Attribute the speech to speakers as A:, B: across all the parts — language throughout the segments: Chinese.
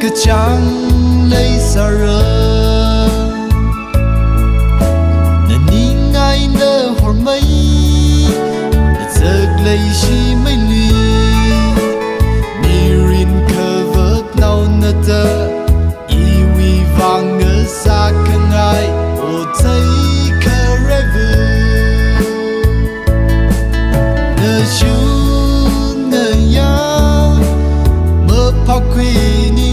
A: 个将泪洒热，那你爱那会儿美，那这泪是美丽，你人可不闹那的，以为忘了啥可爱，我才可爱不，那就那样，没怕亏你。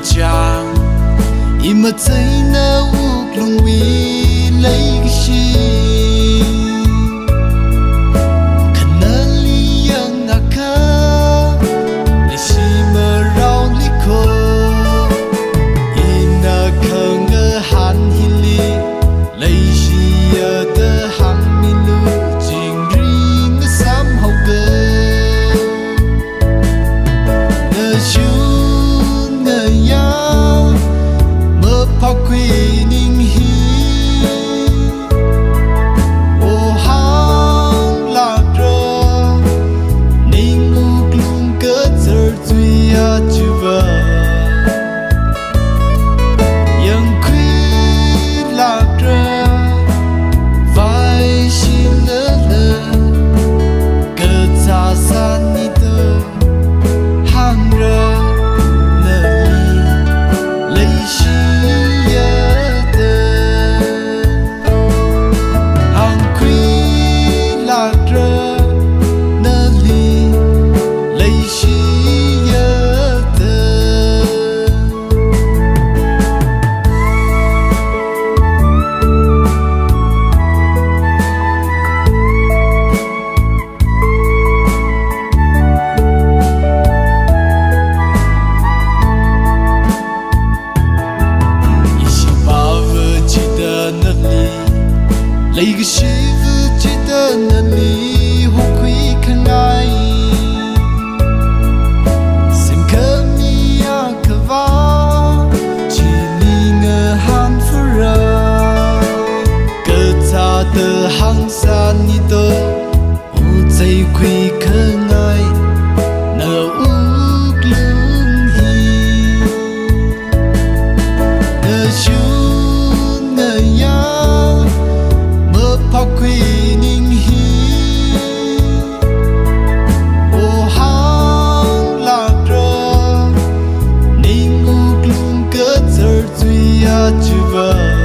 A: 家，伊么在那乌龙为来个心，可能里样啊卡，那西么绕里口，伊那坑个寒气里，来西呀的寒米路，今日个三好个，那就。怕亏你希，我行拉着，你无论个字儿最呀就吧，ยัง亏拉着，vai心了了，个咋啥你的行着。来个媳妇记得那里我会看爱，sem kami ya kava， chỉ li ngờ han phu ra， 个咋的行啥你都，我在会看爱，那乌龙希，那就那样。怕亏你希，我行拉着，你无论个字儿最呀就吧。